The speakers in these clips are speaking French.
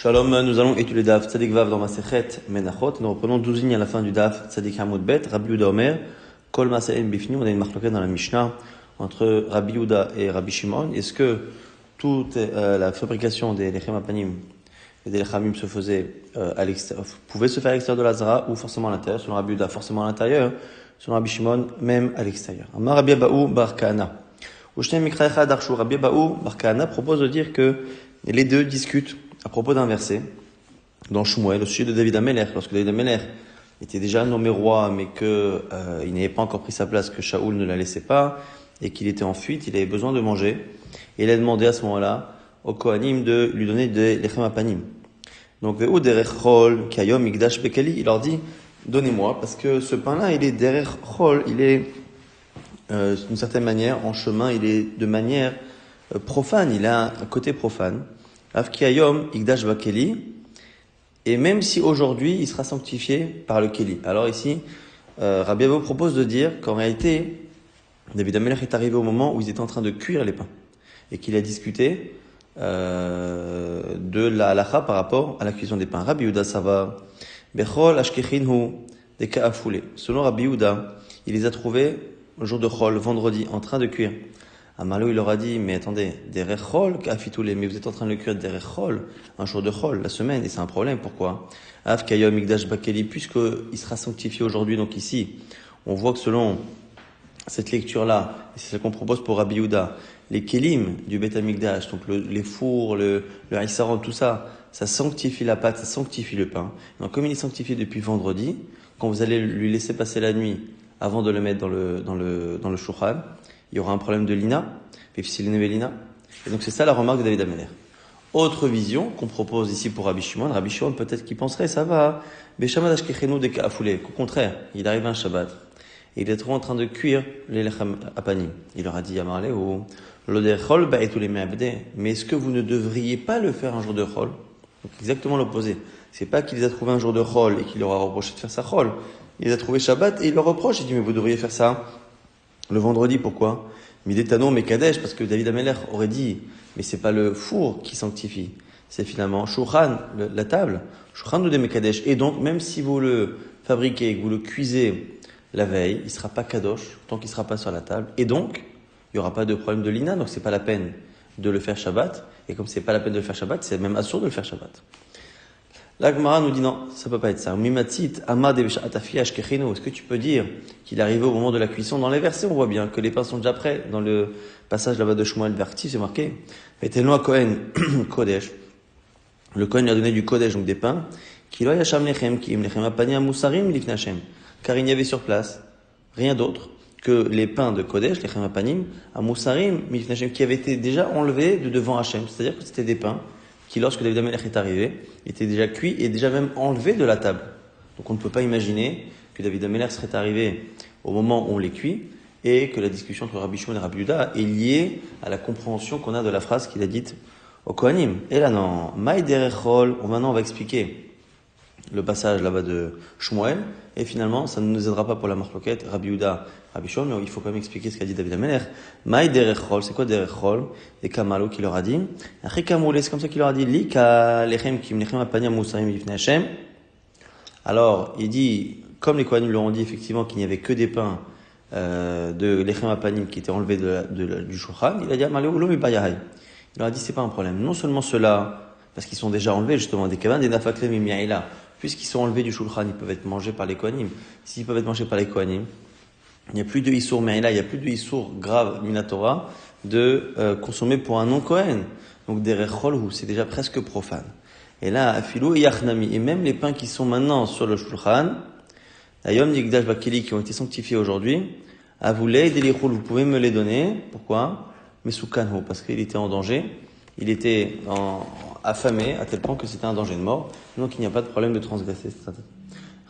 Shalom, nous allons étudier le Daf Tzadik Vav dans Masechet Menachot. Nous reprenons 12 lignes à la fin du Daf Tzadik Hamoud Bet. Rabbi Yehuda Omer, Kol Masa'en Bifni. On a une marque dans la Mishnah entre Rabbi Yehuda et Rabbi Shimon. Est-ce que toute la fabrication des Lechem Apanim et des Lechamim se faisait à l'extérieur, pouvait se faire à l'extérieur de la Zara ou forcément à l'intérieur? Selon Rabbi Yehuda, forcément à l'intérieur. Selon Rabbi Shimon, même à l'extérieur. Amar Rabbi Abaou Bar Kahana. Ushtem Mikra Echad Arshu. Rabbi Abaou Bar Kahana propose de dire que les deux discutent à propos d'un verset dans Shmuel au sujet de David Amelech, lorsque David Amelech était déjà nommé roi, mais que il n'avait pas encore pris sa place, que Shaoul ne la laissait pas, et qu'il était en fuite, il avait besoin de manger, et il a demandé à ce moment-là au Kohanim de lui donner des lechem apanim. Donc Ve'u derech chol kayom migdash bekeli, il leur dit donnez-moi, parce que ce pain-là il est derech chol, il est d'une certaine manière en chemin, il est de manière profane, il a un côté profane. Avkiyayom Igdash Vakeli, et même si aujourd'hui il sera sanctifié par le Keli. Alors ici, Rabbi Abaou propose de dire qu'en réalité, David Amelech est arrivé au moment où ils étaient en train de cuire les pains et qu'il a discuté de la halacha par rapport à la cuisson des pains. Rabbi Yehuda Sava, Bechol Ashkechinhu Deka'afoulé. Selon Rabbi Yehuda, il les a trouvés le jour de Chol, vendredi, en train de cuire. Amalou, il leur a dit, mais attendez, des rechol, kafitoulé, mais vous êtes en train de le cuire des rechol, un jour de chol, la semaine, et c'est un problème, pourquoi? Av kayom migdash bakeli, puisqu'il sera sanctifié aujourd'hui, donc ici, on voit que selon cette lecture-là, et c'est ce qu'on propose pour Rabbi Yehuda, les kelim du Beth Amikdash, donc les fours, le haïsaron, tout ça, ça sanctifie la pâte, ça sanctifie le pain. Donc comme il est sanctifié depuis vendredi, quand vous allez lui laisser passer la nuit avant de le mettre dans le shulchan, il y aura un problème de lina, et donc c'est ça la remarque de David Amelech. Autre vision qu'on propose ici pour Rabbi Shimon peut-être qu'il penserait, ça va, qu'au contraire, il arrive un Shabbat, et il est trop en train de cuire les lechem apanim. Il leur a dit, mais est-ce que vous ne devriez pas le faire un jour de chol? Donc exactement l'opposé. C'est pas qu'il les a trouvé un jour de chol et qu'il leur a reproché de faire sa chol. Il les a trouvé Shabbat et il leur reproche, il dit, mais vous devriez faire ça le vendredi. Pourquoi? Midetano Mekadesh, parce que David Amelech aurait dit, mais c'est pas le four qui sanctifie, c'est finalement Shulchan, la table, Shulchan de Mekadesh. Et donc, même si vous le fabriquez, que vous le cuisez la veille, il sera pas Kadosh, tant qu'il sera pas sur la table. Et donc, il y aura pas de problème de lina, donc c'est pas la peine de le faire Shabbat. Et comme c'est pas la peine de le faire Shabbat, c'est même assourd de le faire Shabbat. La Gemara nous dit non, ça peut pas être ça. Est-ce que tu peux dire qu'il est arrivé au moment de la cuisson? Dans les versets, on voit bien que les pains sont déjà prêts. Dans le passage là-bas de Shmuel Verti, c'est marqué. Mettez-le Kohen Kodesh. Le Kohen lui a donné du Kodesh, donc des pains. Car il n'y avait sur place rien d'autre que les pains de Kodesh, les Apanim, à Moussarim, qui avaient été déjà enlevés de devant Hachem. C'est-à-dire que c'était des pains qui, lorsque David Amelech est arrivé, étaient déjà cuits et déjà même enlevés de la table. Donc on ne peut pas imaginer que David Amelech serait arrivé au moment où on les cuit et que la discussion entre Rabbi Shimon et Rabbi Yehuda est liée à la compréhension qu'on a de la phrase qu'il a dite au Kohanim. Et là non, Maï derechol, maintenant on va expliquer le passage là-bas de Shmuel, et finalement, ça ne nous aidera pas pour la marloquette, Rabbi Yehuda, Rabbi Shimon, mais il faut quand même expliquer ce qu'a dit David Amelech. Maï derechol, c'est quoi derechol? Et Kamalo qui leur a dit, c'est comme ça qu'il leur a dit, Lika lechem kim lechem apania musarim yifne Hashem. Alors, il dit, comme les Kohanim leur ont dit effectivement qu'il n'y avait que des pains de lechem apanim qui étaient enlevés du shulchan, il a dit, il leur a dit, c'est pas un problème. Non seulement ceux-là, parce qu'ils sont déjà enlevés justement des kavan, des nafaklem imiaïla, puisqu'ils sont enlevés du shulchan, ils peuvent être mangés par les Kohanim. S'ils peuvent être mangés par les Kohanim, il n'y a plus de issour me'ila, il n'y a plus de issour grave minatora de consommer pour un non-Kohen. Donc des recholhu, c'est déjà presque profane. Et là, afilou et yachnami, et même les pains qui sont maintenant sur le shulchan, ayom yigdash bakeli, qui ont été sanctifiés aujourd'hui, avoulei delichul, vous pouvez me les donner. Pourquoi? Mesukanhu, parce qu'il était en danger. Il était affamé à tel point que c'était un danger de mort. Donc il n'y a pas de problème de transgresser.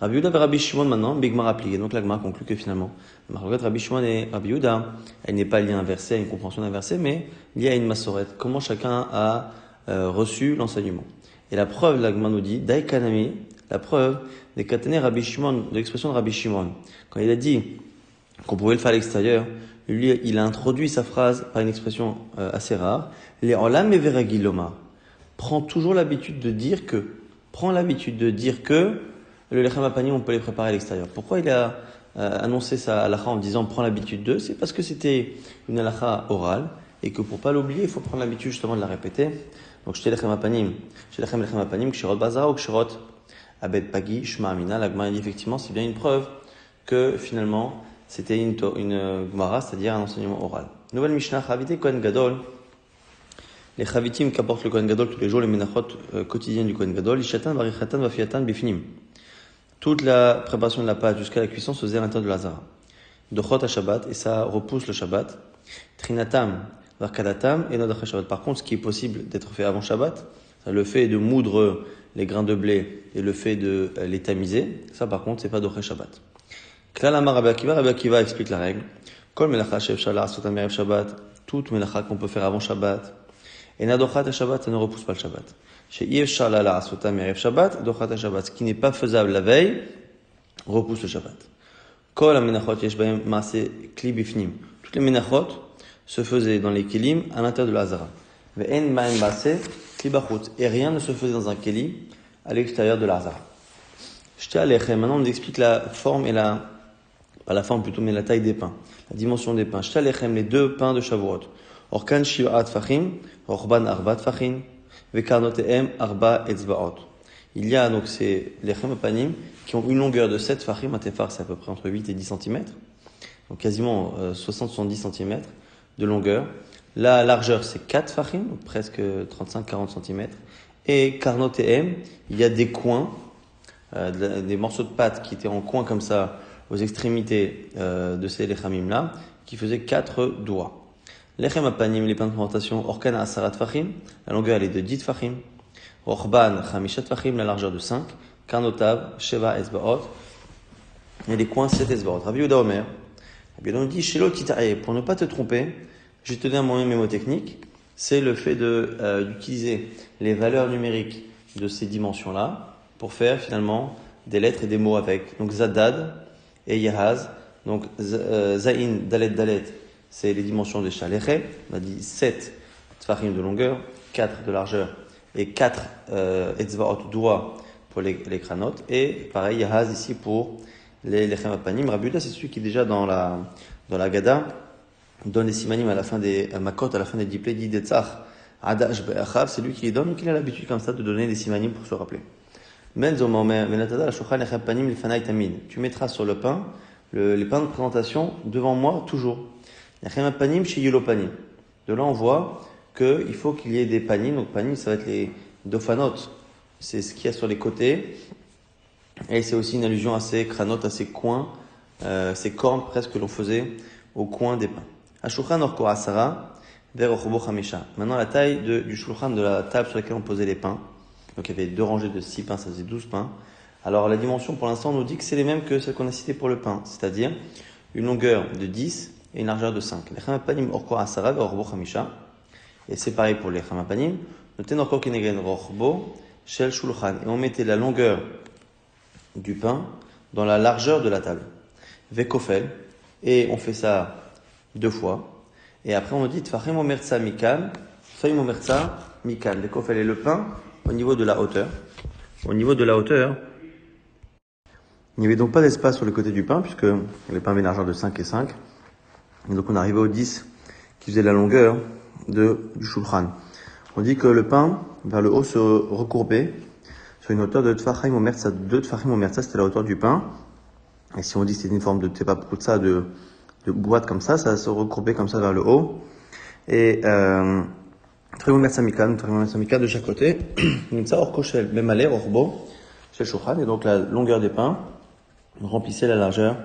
Rabbi Yehuda et Rabbi Shimon maintenant, Big Gemara appliqué. Donc la Gemara conclut que finalement, Rabbi Shimon et Rabbi Yehuda, elle n'est pas liée à un verset, à une compréhension d'un verset, mais liée à une massorette. Comment chacun a reçu l'enseignement. Et la preuve, la Gemara nous dit, Dai Kanami, la preuve des Katane Rabbi Shimon, de l'expression de Rabbi Shimon. Quand il a dit qu'on pouvait le faire à l'extérieur, lui, il a introduit sa phrase par une expression assez rare. Les olam et veragiloma. prends toujours l'habitude de dire que. Prends l'habitude de dire que le lechem apanim, on peut les préparer à l'extérieur. Pourquoi il a annoncé sa halakha en disant prends l'habitude de? C'est parce que c'était une halakha orale et que pour pas l'oublier, il faut prendre l'habitude justement de la répéter. Donc, chez lechem apanim, kshirot bazara ou kshirot abed pagi, shma amina. La Gemara dit effectivement, c'est bien une preuve que finalement, c'était une Gemara, c'est-à-dire un enseignement oral. Nouvelle Mishnah, Chavite Kohen Gadol. Les chavitim qu'apporte le Kohen Gadol tous les jours, les menachot quotidiennes du Kohen Gadol, ishatan, varichatan, vafiatan, bifnim. Toute la préparation de la pâte jusqu'à la cuisson se faisait à l'intérieur de la zara. Dochot à Shabbat, et ça repousse le Shabbat. Trinatam, varkadatam, et nodach Shabbat. Par contre, ce qui est possible d'être fait avant Shabbat, le fait de moudre les grains de blé et le fait de les tamiser, ça par contre, c'est pas doché Shabbat. Klal Amar Rabbi Akiva explique la règle. Kol melacha shev shala asotam erev Shabbat, toute melacha qu'on peut faire avant Shabbat. Et nadochat Shabbat, ça ne repousse pas le Shabbat. Chez Yev Shalala Asotam Erev Shabbat, dochat Shabbat, ce qui n'est pas faisable la veille, repousse le Shabbat. Kol amenachot yesh bahem maase kli bifnim. Toutes les menachot se faisaient dans les kelim à l'intérieur de la hazara. Ve'en bahem maase kli bachut. Et rien ne se faisait dans un keli à l'extérieur de la hazara. J'étais alechem. Maintenant on nous explique la forme et pas la forme plutôt, mais la taille des pains. La dimension des pains. J'étais alechem, les deux pains de Shavuot. Orkan shi'at fachim, orban arbat fachim. Arba etzbaot. Il y a donc ces lechem apanim qui ont une longueur de 7 fachim, à tefar c'est à peu près entre 8 et 10 cm, donc quasiment 60-70 cm de longueur. La largeur c'est 4 fachim, donc presque 35-40 cm. Et karnot il y a des coins, des morceaux de pâte qui étaient en coin comme ça aux extrémités de ces lechamim là, qui faisaient 4 doigts. Lechem apanim, les pains de fermentation, orkana asarat fachim, la longueur elle est de 10 fachim. Orban chamishat fachim, la largeur de 5. Karnotav, sheva esbaot, et les coins 7 esbaot. Rabbi Yehuda Omer, Rabbi Yehuda nous dit, shelo titae, pour ne pas te tromper, je vais te donner un moyen mémotechnique, c'est le fait d'utiliser les valeurs numériques de ces dimensions-là pour faire finalement des lettres et des mots avec. Donc zadad et yahaz, donc zain, dalet, dalet, c'est les dimensions des chalechet. On a dit 7 tfachim de longueur, 4 de largeur et 4 etzvaot doigts pour les kranot. Et pareil, yahaz ici pour les lechem apanim. Rabbi Yehuda, c'est celui qui est déjà dans la Gada donne les simanim à la fin des makot, à la fin des diplés, dit detzach adash be'achav, c'est lui qui les donne, donc il a l'habitude comme ça de donner des simanim pour se rappeler. Tu mettras sur le pain les pains de présentation devant moi toujours. De là, on voit qu'il faut qu'il y ait des panim. Donc, panim, ça va être les dofanot. C'est ce qu'il y a sur les côtés. Et c'est aussi une allusion à ces cranotes, à ces coins, ces cornes presque que l'on faisait au coin des pains. Ashulchan orko asara, ver orbo chamisha. Maintenant, la taille du shulchan, de la table sur laquelle on posait les pains. Donc, il y avait 2 rangées de 6 pains, ça faisait 12 pains. Alors, la dimension, pour l'instant, on nous dit que c'est les mêmes que celles qu'on a citées pour le pain. C'est-à-dire, une longueur de 10 et une largeur de 5. Les chamapanim orko asara ver orbo chamisha. Et c'est pareil pour les chamapanim. Noten orko kenegen orbo shel shulchan. Et on mettait la longueur du pain dans la largeur de la table. Vekofel. Et on fait ça 2 fois. Et après, on nous dit tfachim omertsa mikan. Tfachim omertsa mikan. Vekofel et le pain au niveau de la hauteur. Au niveau de la hauteur, il n'y avait donc pas d'espace sur le côté du pain, puisque les pains avaient une largeur de 5 et 5. Et donc on arrivait au 10, qui faisait la longueur du shulchan. On dit que le pain, vers le haut, se recourbait sur une hauteur de tfachim omertsa. 2 tfachim omertsa, c'était la hauteur du pain. Et si on dit que c'était une forme de tepaputsa, de boîte comme ça se recourbait comme ça vers le haut. Et tfachim omertsa mikan de chaque côté. Nimtsa orko shel memale orbo shel shulchan. Et donc la longueur des pains remplissait la largeur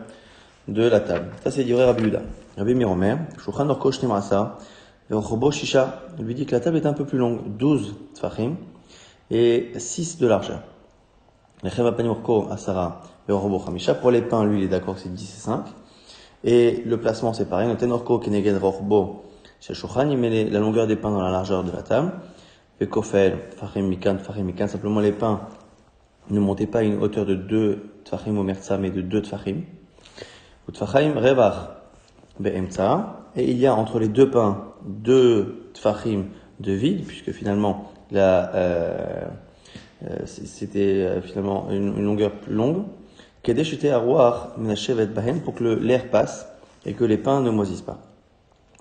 de la table. Ça, c'est dit Rabbi Yehuda. Rabbi Meromer, shulchan orko shneim asa, et orbo shisha. Il lui dit que la table est un peu plus longue, 12 tfachim, et 6 de largeur. Lechem apanim orko asara, et orbo chamisha. Pour les pains, lui, il est d'accord que c'est 10 et 5. Et le placement, c'est pareil. Noten orko kenegen orbo shel shulchan. Il met la longueur des pains dans la largeur de la table. Vekofel, tfachim mikan. Simplement, les pains ne montaient pas à une hauteur de 2 tfachim omertsa, mais de 2 tfachim. Ou tfachim revach be'emtsa. Et il y a entre les 2 pains 2 tfachim de vide, puisque finalement C'était finalement une longueur plus longue. Kedesh était arroar menashevet bahen pour que l'air passe et que les pains ne moisissent pas.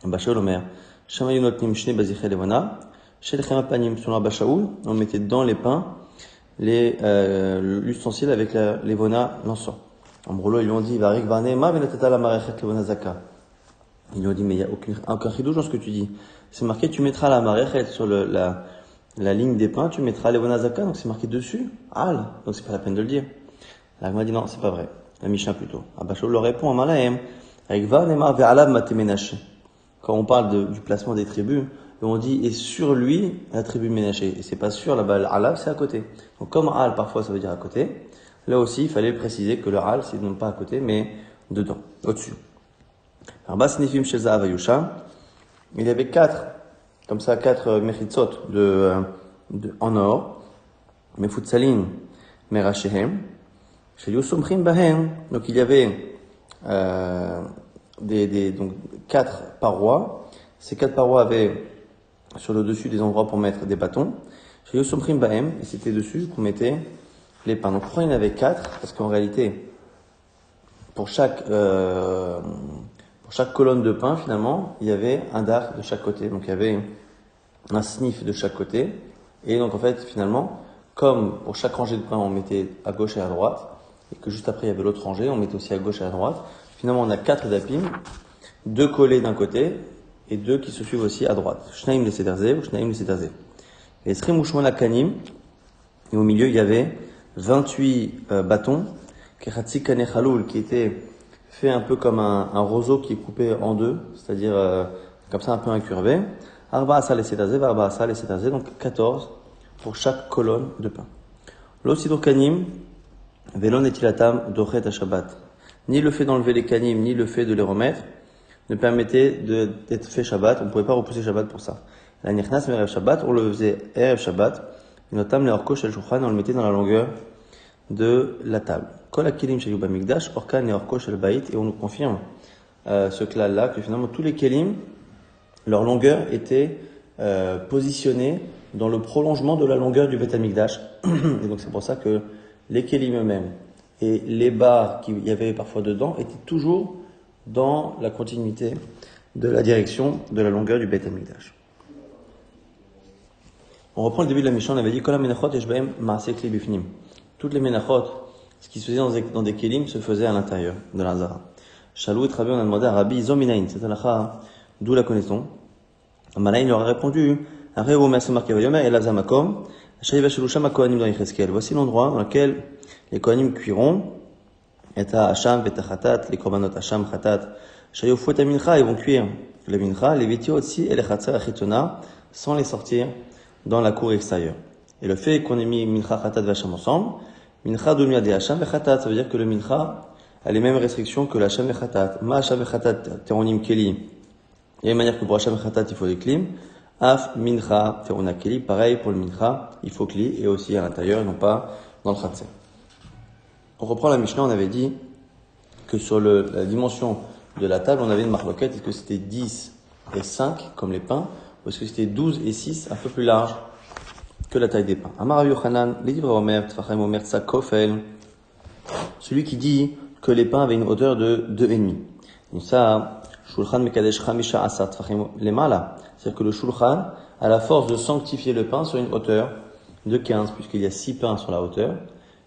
Bachal Omer, Shamayunot Nimshne Baziche Levona, chez les Chemapanim, selon Abashaoul, on mettait dans les pains l'ustensile avec l'Evona, l'encens. En brolo, ils lui ont dit, Varik Varne, Ma Venatata la Marechet Levona Zaka. Ils lui ont dit, mais il n'y a aucun chidouche dans ce que tu dis. C'est marqué, tu mettras la Marechet sur la ligne des pains, tu mettras l'Evona Zaka, donc c'est marqué dessus, Al, donc c'est pas la peine de le dire. L'Agma dit non, c'est pas vrai. La Mishnah plutôt. Abashaoul leur répond, Amalahem, Varik Varne, Ma Ve'alav Matemenaché. Quand on parle du placement des tribus, on dit, et sur lui, la tribu Ménaché. Et c'est pas sur là-bas, l'Alab, c'est à côté. Donc, comme Al, parfois, ça veut dire à côté, là aussi, il fallait préciser que le Al, c'est non pas à côté, mais dedans, au-dessus. Arba Snifim Sheza Avayusha. Il y avait quatre mechitzot en or, Mefutsalin, Merashehem, Sheyusumchim Bahem. Donc, il y avait, donc, quatre parois. Ces quatre parois avaient sur le dessus des endroits pour mettre des bâtons. Chez Yosomchim Bahem, et c'était dessus qu'on mettait les pains. Donc pourquoi il y en avait quatre? Parce qu'en réalité, pour chaque colonne de pain, finalement, il y avait un dard de chaque côté. Donc il y avait un snif de chaque côté. Et donc en fait, finalement, comme pour chaque rangée de pain, on mettait à gauche et à droite, et que juste après il y avait l'autre rangée, on mettait aussi à gauche et à droite. Finalement, on a quatre dapim, deux collés d'un côté, et deux qui se suivent aussi à droite. Shnaim le Sederze ou Shnaim le Sederze. Et Srim Ushmona Kanim, et au milieu il y avait 28 bâtons, Kechatzi Kane Chaloul, qui était fait un peu comme un roseau qui est coupé en deux, c'est-à-dire comme ça un peu incurvé. Arba Asal le Sederze, Arba Asal le Sederze, donc 14 pour chaque colonne de pain. L'Osidur Kanim, Velon etilatam dochet à Shabbat. Ni le fait d'enlever les kanim, ni le fait de les remettre, ne permettait d'être fait Shabbat. On ne pouvait pas repousser Shabbat pour ça. La Nichnas Merev Shabbat, on le faisait Erev Shabbat. Et notamment les Orko Shel Shulchan, on le mettait dans la longueur de la table. Kol Akilim Shel Yuba Mikdash, Orkan et Orko Shel Bait. Et on nous confirme ce klal-là, que finalement tous les Kelim, leur longueur était positionnée dans le prolongement de la longueur du Beit HaMikdash. Et donc c'est pour ça que les Kelim eux-mêmes et les barres qu'il y avait parfois dedans étaient toujours dans la continuité de la direction de la longueur du Beit HaMikdash. On reprend le début de la Mishnah, on avait dit Kol ha-menachot yesh bahem ma'aseh kli bifnim. Toutes les menachot, ce qui se faisait dans des kelim, se faisait à l'intérieur de la zara. Shalou et Rabbi, on a demandé à Rabbi Zominain, cette halakha, d'où la connaissons. Amalaïn leur a répondu Areu omer se marqué vayomer elav zamakom, shayiva shelusham ha-kohanim dans Yecheskel. Voici l'endroit dans lequel les kohanim cuiront et à Hacham, et à Khatat, les korbanot Hacham, Khatat, Shayofu et Mincha, ils vont cuire le Mincha, les Vitiot aussi, et les Khatzar et Chitona, sans les sortir dans la cour extérieure. Et le fait qu'on ait mis Mincha, Khatat et Hacham ensemble, Mincha devient des Hacham et Khatat, ça veut dire que le Mincha a les mêmes restrictions que l'Hacham et Khatat. Ma Hacham et Khatat, Teronim Keli. Il y a une manière que pour Hacham et Khatat, il faut des klim. Af, Mincha, Terona Keli, pareil pour le Mincha, il faut kli, et aussi à l'intérieur, et non pas dans le Khatzar. On reprend la Mishnah, on avait dit que sur la dimension de la table, on avait une marloquette. Est-ce que c'était 10 et 5, comme les pains, ou est-ce que c'était 12 et 6, un peu plus large que la taille des pains? Amar Rav Yochanan, les livres Omer, Tfachem Omer Tzakofel, celui qui dit que les pains avaient une hauteur de 2,5. Donc ça, Shulchan Mekadesh Chamisha Asar Tfachem Lemala, c'est-à-dire que le Shulchan a la force de sanctifier le pain sur une hauteur de 15, puisqu'il y a 6 pains sur la hauteur,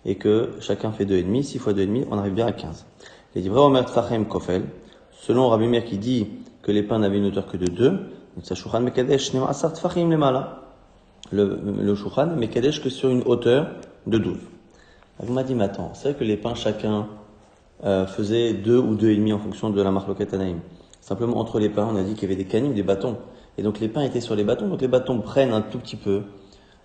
et que chacun fait 2,5, 6 fois 2,5, on arrive bien à 15. Les livres Omer Tfachem Kofel, selon Rabbi Meir qui dit que les pains n'avaient une hauteur que de 2, donc ça Shulchan Mekadesh Nema Asar Tfachem Lemala. Le Shulchan Mekadesh que sur une hauteur de 12. Donc on m'a dit, mais attends, c'est vrai que les pains chacun faisaient 2 ou 2,5 en fonction de la marloquette Anaïm. Simplement entre les pains, on a dit qu'il y avait des canim, des bâtons. Et donc les pains étaient sur les bâtons, donc les bâtons prennent un tout petit peu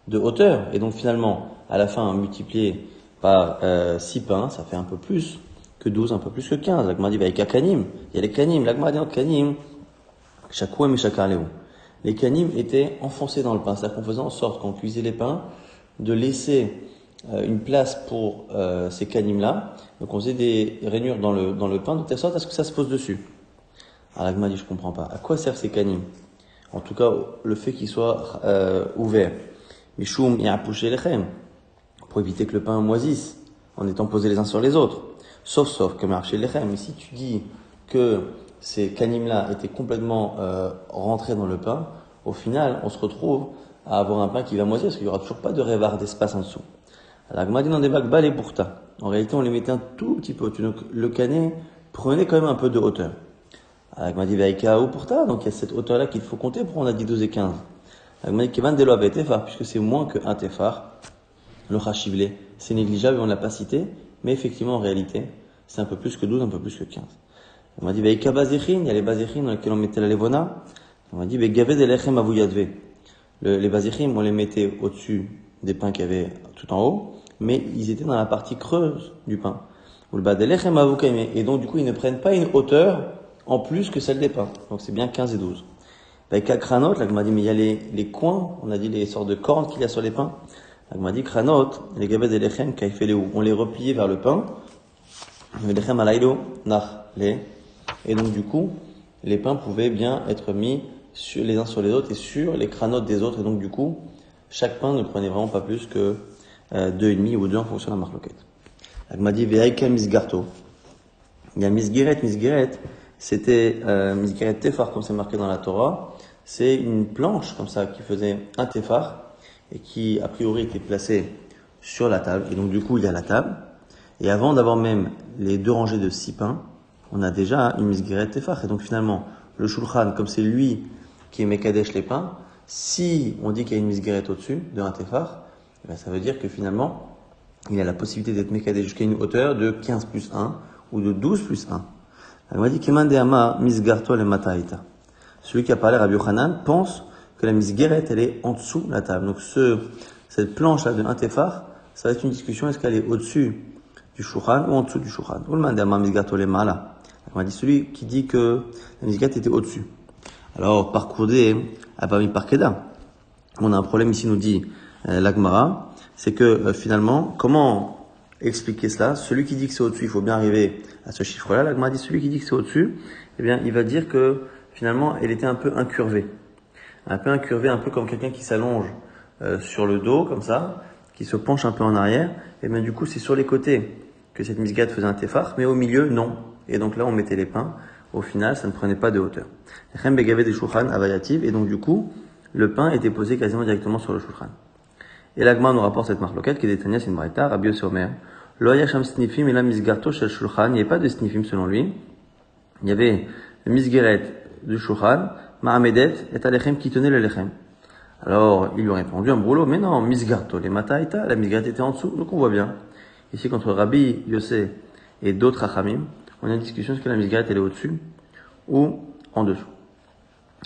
de hauteur. Et donc finalement, à la fin, multiplié par 6 pains, ça fait un peu plus que 12, un peu plus que 15. L'agma dit, bah, il y a kanim, il y a les kanim. L'agma dit, en kanim, chakouem et chakarléou. Les kanim étaient enfoncés dans le pain. C'est-à-dire qu'on faisait en sorte, quand on cuisait les pains, de laisser une place pour ces kanim-là. Donc on faisait des rainures dans le pain, de telle sorte à ce que ça se pose dessus. Alors l'agma dit, je comprends pas. À quoi servent ces kanim? En tout cas, le fait qu'ils soient ouverts. Mishum ya'apush lechem, pour éviter que le pain moisisse en étant posés les uns sur les autres. Sauf que marché lechem. Mais si tu dis que ces canim-là étaient complètement rentrés dans le pain, au final, on se retrouve à avoir un pain qui va moisir parce qu'il n'y aura toujours pas de révar d'espace en dessous. Alors, Gma dit dans des bacs bas les pourta. En réalité, on les mettait un tout petit peu au-dessus. Donc, le canet prenait quand même un peu de hauteur. Alors, Gma dit vaïka ou pourta. Donc, il y a cette hauteur-là qu'il faut compter pour on a dit 12 et 15. Alors, Gma dit kevan delo avait tefar, puisque c'est moins que un tefar. Le chachivlé, c'est négligeable et on ne l'a pas cité. Mais effectivement, en réalité, c'est un peu plus que 12, un peu plus que 15. On m'a dit, vaïka bazéchin, il y a les bazéchines dans lesquels on mettait la levona. On m'a dit, gavé de lechem avuyadve. Les bazéchim, on les mettait au-dessus des pains qu'il y avait tout en haut, mais ils étaient dans la partie creuse du pain. Et donc, du coup, ils ne prennent pas une hauteur en plus que celle des pains. Donc, c'est bien 15 et 12. Vaïka kranot, là, on m'a dit, mais il y a les coins, on a dit les sortes de cornes qu'il y a sur les pains. Là, on m'a dit, kranot, les gavé de lechem, on les repliait vers le pain. Lechem alaïlo, nach, les. Et donc, du coup, les pains pouvaient bien être mis les uns sur les autres et sur les cranotes des autres. Et donc, du coup, chaque pain ne prenait vraiment pas plus que 2,5 ou 2 en fonction de la marloquette. Elle m'a dit, Ve'aika misgarto. Il y a misgiret, c'était misgiret tefar, comme c'est marqué dans la Torah. C'est une planche, comme ça, qui faisait un tefar et qui, a priori, était placée sur la table. Et donc, du coup, il y a la table. Et avant d'avoir même les 2 rangées de 6 pains, on a déjà une misgiret tefar. Et donc, finalement, le shulchan, comme c'est lui qui est mekadesh les pains, si on dit qu'il y a une misgiret au-dessus de un tefar, ben ça veut dire que finalement, il a la possibilité d'être mekadesh jusqu'à une hauteur de 15 plus 1 ou de 12 plus 1. On m'a dit Kemandeama misgarto le mataita. Celui qui a parlé, Rabbi Yochanan, pense que la misgiret, elle est en dessous de la table. Donc cette planche-là de un tefar, ça va être une discussion, est-ce qu'elle est au-dessus du shulchan ou en dessous du shulchan. Ou le mandeama misgarto le mala. On m'a dit celui qui dit que la misgiret était au-dessus. Alors, par Kourdé, par Keda, on a un problème ici, nous dit l'Agmara, c'est que finalement, comment expliquer cela? Celui qui dit que c'est au-dessus, il faut bien arriver à ce chiffre-là. L'Agmara dit celui qui dit que c'est au-dessus, eh bien, il va dire que finalement, elle était un peu incurvée. Un peu comme quelqu'un qui s'allonge sur le dos, comme ça, qui se penche un peu en arrière. Et bien, du coup, c'est sur les côtés que cette misgade faisait un tefar, mais au milieu, non. Et donc là, on mettait les pains. Au final, ça ne prenait pas de hauteur. Et donc, du coup, le pain était posé quasiment directement sur le shulchan. Et l'Agma nous rapporte cette marloquette qui est Tania c'est une braïta, Rabbi Yossi Omer. Lo haya sham snifim et la misgarto shel shulchan. Il n'y avait pas de snifim selon lui. Il y avait le misgeret du shulchan, ma'amedet et alechem qui tenait le lechem. Alors, il lui a répondu un brûlot, mais non, misgarto, les mataïta, la misgeret était en dessous, donc on voit bien. Ici, contre Rabbi Yossi et d'autres hachamim, on a une discussion est-ce que la misgeret elle est au-dessus ou en dessous.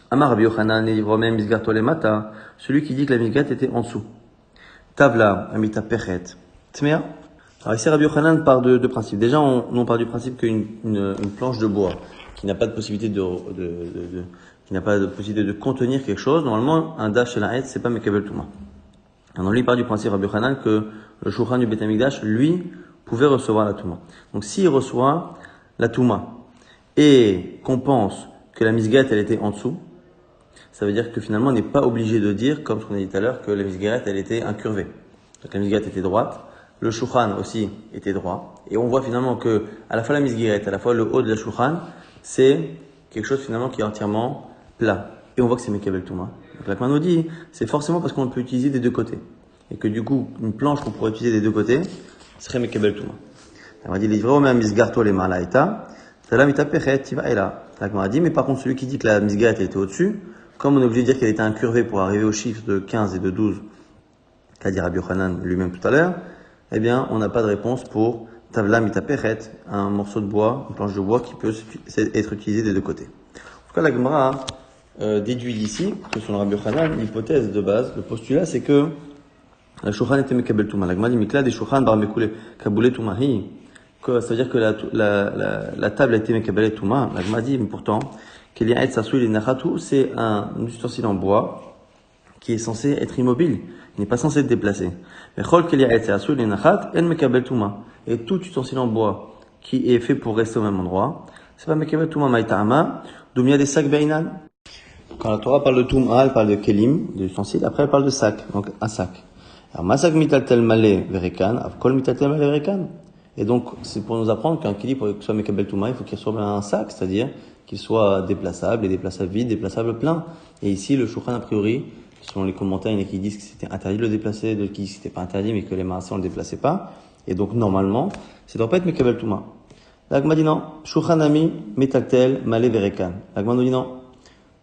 Amar Rabbi Yochanan et Romain misgarto le mata, celui qui dit que la misgeret était en dessous. Tavla, amita pechet, tmea. Alors ici, Rabbi Yochanan part de principes. Déjà, on part du principe qu'une planche de bois qui n'a pas de possibilité qui n'a pas de possibilité de contenir quelque chose, normalement, un dash et la het, c'est pas mekabel touma. Alors lui, il part du principe, Rabbi Yochanan, que le shulchan du Beit Hamikdash, lui, pouvait recevoir la touma. Donc s'il reçoit la touma et qu'on pense que la misgeret, elle était en dessous, ça veut dire que finalement, on n'est pas obligé de dire, comme ce qu'on a dit tout à l'heure, que la misgeret, elle était incurvée. Donc la misgeret était droite, le shulchan aussi était droit, et on voit finalement que, à la fois la misgeret, à la fois le haut de la shulchan, c'est quelque chose finalement qui est entièrement plat. Et on voit que c'est mekabel touma. Donc la nous dit, c'est forcément parce qu'on peut utiliser des deux côtés. Et que du coup, une planche qu'on pourrait utiliser des deux côtés, serait mekabel touma. On va dire, les vrais misgarto les malaïta, salam itapechet, tiva et là. On a dit, mais par contre, celui qui dit que la misgeret était au-dessus, comme on est obligé de dire qu'elle était incurvée pour arriver au chiffre de 15 et de 12, qu'a dit Rabbi Yochanan lui-même tout à l'heure, eh bien, on n'a pas de réponse pour tavla mitapechet, un morceau de bois, une planche de bois qui peut être utilisée des deux côtés. En tout cas, la Gemara déduit d'ici que selon Rabbi Yochanan, l'hypothèse de base, le postulat, c'est que la shulchan était mekabel touma. La Gemara dit mikla des shulchan bar mekule kabule toumahi. Ça veut dire que la table a été mekabel touma. La Gemara dit, mais pourtant, qu'il y a c'est un ustensile en bois qui est censé être immobile. Il n'est pas censé être déplacé. Et tout ustensile en bois qui est fait pour rester au même endroit, c'est pas mekabel touma maïtama, d'où il y a des sacs beinan. Quand la Torah parle de Toum'a, elle parle de Kelim, de ustensiles, après elle parle de sac, donc un sac. Alors, Masak mitaltel malé verekan, avkol mitaltel malé verekan. Et donc, c'est pour nous apprendre qu'un Keli, pour qu'il soit Mekabel Toum'a, il faut qu'il soit un sac, c'est-à-dire qu'il soit déplaçable, et déplaçable vide, déplaçable plein. Et ici, le Shulchan, a priori, selon les commentaires, il y en a qui disent que c'était interdit de le déplacer, d'autres qui disent que c'était pas interdit, mais que les Maaseh, on le déplaçait pas. Et donc, normalement, ça doit pas être Mekabel Toum'a. L'Agma dit non, Shulchan ami, mitaltel malé verekan. L'Agma nous dit non.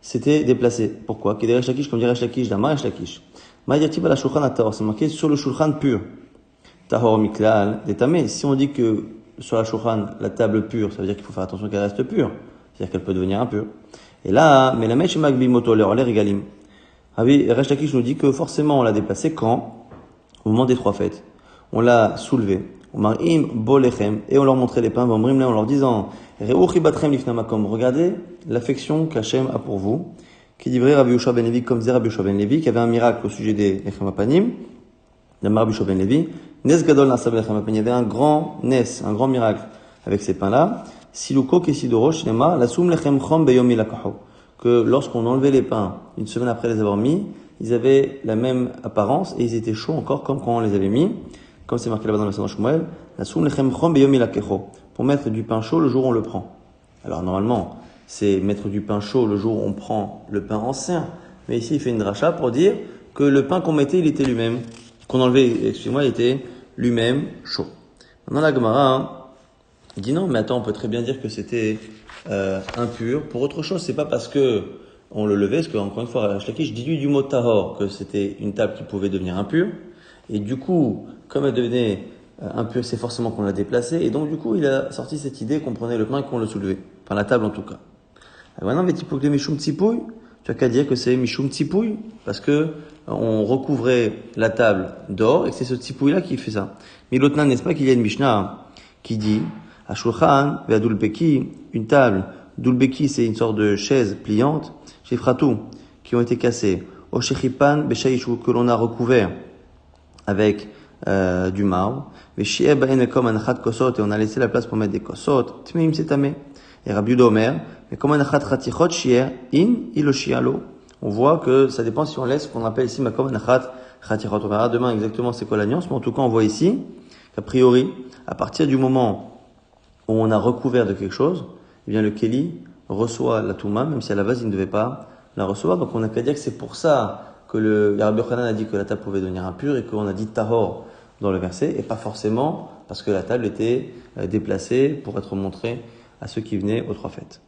C'était déplacé. Pourquoi? Qui dirait Lakish, comme dirait Lakish, d'Amar et Lakish. Maïdati la Shulchan Tahor, c'est marqué sur le Shulchan pur. Tahor Miklal, détamé. Si on dit que sur la Shulchan, la table pure, ça veut dire qu'il faut faire attention qu'elle reste pure. C'est-à-dire qu'elle peut devenir impure. Et là, mais la Mèche Magbi Moto, les Regalim. Resh Lakish nous dit que forcément on l'a déplacé quand? Au moment des 3 fêtes. On l'a soulevé. Umarim bolechem, et on leur montrait les pains, en leur disant, regardez l'affection qu'Hachem a pour vous, qui dit vrai Rabbi Yoshua ben Levi, comme disait Rabbi Yoshua ben Levi, qui avait un miracle au sujet des Lechem Apanim, Rabbi Yoshua ben Levi, Nes Gadol Nasab Lechem Apanim, il y avait un grand miracle avec ces pains-là, Siluko Kesidoro Shnema, Lasum Lechem Chom Beyomi Lakaho, que lorsqu'on enlevait les pains, une semaine après les avoir mis, ils avaient la même apparence et ils étaient chauds encore comme quand on les avait mis. Comme c'est marqué là-bas dans le Sanhedrin Shmuel, pour mettre du pain chaud le jour où on le prend. Alors normalement, c'est mettre du pain chaud le jour où on prend le pain ancien. Mais ici, il fait une dracha pour dire que le pain qu'on mettait, il était lui-même. Qu'on enlevait, excusez-moi, il était lui-même chaud. Maintenant, la Gemara dit non, mais attends, on peut très bien dire que c'était impur pour autre chose. C'est pas parce que on le levait, parce que encore une fois, je déduis du mot tahor que c'était une table qui pouvait devenir impure. Et du coup, comme elle devenait impure, c'est forcément qu'on l'a déplacée. Et donc, du coup, il a sorti cette idée qu'on prenait le pain et qu'on le soulevait. Enfin, la table en tout cas. Et maintenant, Vétipouklé Mishum Tsipouille, tu as qu'à dire que c'est Mishum Tsipouille, parce que on recouvrait la table d'or, et que c'est ce Tsipouille-là qui fait ça. Mais l'autre, n'est-ce pas qu'il y a une Mishnah qui dit, à Shulchan, Ve'adulbeki, une table, Dulbeki, c'est une sorte de chaise pliante, chez Fratou, qui ont été cassées. Au Shechipan, Beshaïchou, que l'on a recouvert avec du marbre, mais comme un achat kosot, et on a laissé la place pour mettre des kosot, tmeim c'est tamé. Et Rabbi Yehuda Omer, mais comme un achat chatichot shier, in iloshialo. On voit que ça dépend si on laisse ce qu'on appelle ici makom un achat chatichot. On verra demain exactement c'est quoi la nuance, mais en tout cas on voit ici qu'a priori, à partir du moment où on a recouvert de quelque chose, eh bien le keli reçoit la touma, même si à la base il ne devait pas la recevoir. Donc on a qu'à dire que c'est pour ça que le Rabbi Yochanan a dit que la table pouvait devenir impure et qu'on a dit tahor dans le verset, et pas forcément parce que la table était déplacée pour être montrée à ceux qui venaient aux 3 fêtes.